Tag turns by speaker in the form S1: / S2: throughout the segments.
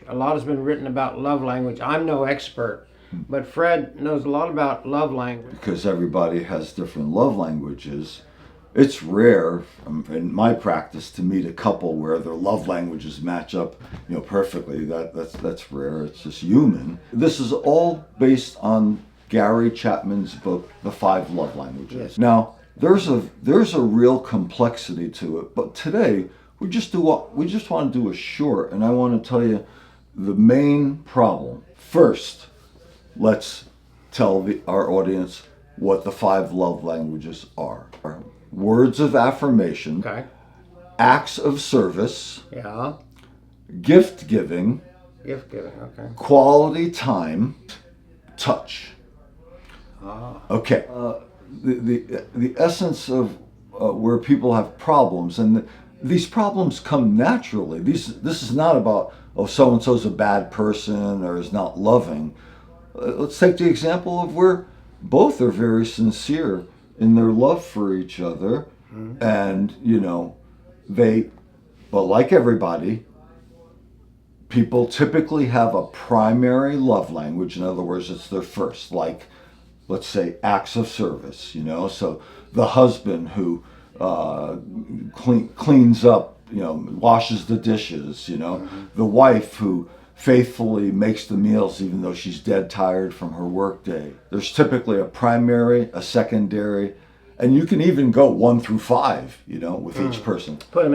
S1: A lot has been written about love language. I'm no expert, but Fred knows a lot about love language.
S2: Because everybody has different love languages. It's rare in my practice to meet a couple where their love languages match up, perfectly. That's rare. It's just human. This is all based on Gary Chapman's book, The Five Love Languages.
S1: Yes.
S2: Now, there's a real complexity to it, but today we just want to do a short, and I want to tell you the main problem. First, let's tell our audience what the five love languages are. Words of affirmation,
S1: Okay.
S2: acts of service,
S1: Yeah.
S2: gift giving,
S1: Gift giving. Okay.
S2: quality time, touch. Okay. The essence of where people have problems, and these problems come naturally. This is not about, oh, so and so's a bad person or is not loving. Let's take the example of where both are very sincere in their love for each other, and but like everybody, people typically have a primary love language. In other words, it's their first, like, let's say, acts of service. So the husband who cleans up, washes the dishes. The wife who faithfully makes the meals even though she's dead tired from her work day. There's typically a primary, a secondary, and you can even go 1 through 5, with each person.
S1: Put them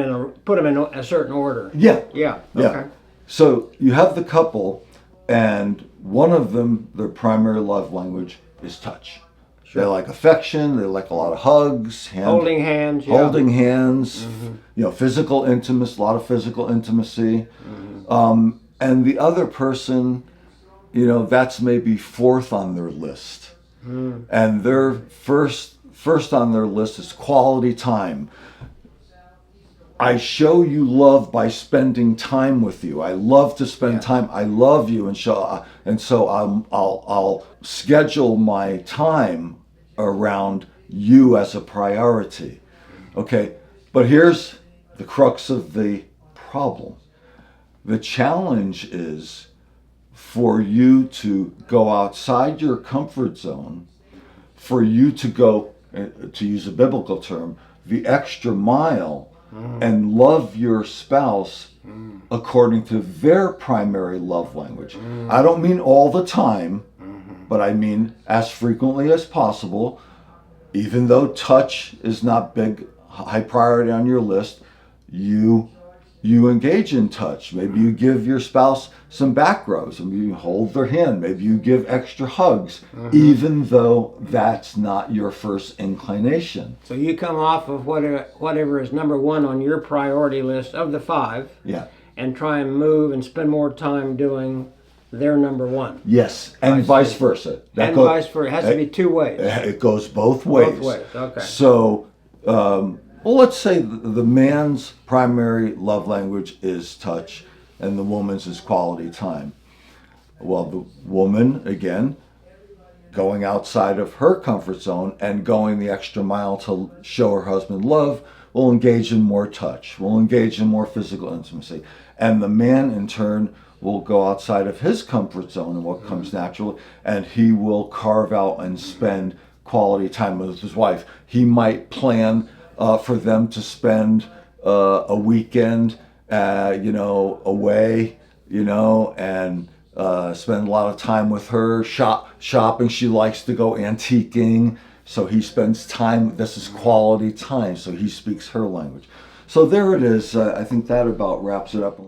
S1: in a certain order.
S2: Yeah.
S1: Yeah.
S2: Yeah.
S1: Okay.
S2: So you have the couple, and one of them, their primary love language is touch.
S1: Sure.
S2: They like affection. They like a lot of hugs,
S1: Holding hands. Yeah.
S2: holding hands, physical intimacy, a lot of physical intimacy. And the other person, that's maybe fourth on their list. And their first on their list is quality time. I show you love by spending time with you. I love to spend time. I love you, and so I'll schedule my time around you as a priority. Okay, but here's the crux of the problem. The challenge is for you to go outside your comfort zone, for you to go, to use a biblical term, the extra mile, and love your spouse according to their primary love language. I don't mean all the time, but I mean as frequently as possible. Even though touch is not high priority on your list, you engage in touch. Maybe you give your spouse some back rubs. Maybe you hold their hand. Maybe you give extra hugs, even though that's not your first inclination.
S1: So you come off of whatever is number one on your priority list of the five,
S2: Yeah.
S1: and try and move and spend more time doing their number one.
S2: Yes, and vice versa.
S1: Vice versa. It has to be two ways.
S2: It goes both ways.
S1: Both ways. Okay.
S2: So, well, let's say the man's primary love language is touch, and the woman's is quality time. Well, the woman, again, going outside of her comfort zone and going the extra mile to show her husband love, will engage in more touch, will engage in more physical intimacy. And the man, in turn, will go outside of his comfort zone and what comes natural, and he will carve out and spend quality time with his wife. He might plan for them to spend a weekend, away, and spend a lot of time with her, shopping. She likes to go antiquing, so he spends time. This is quality time, so he speaks her language. So there it is. I think that about wraps it up.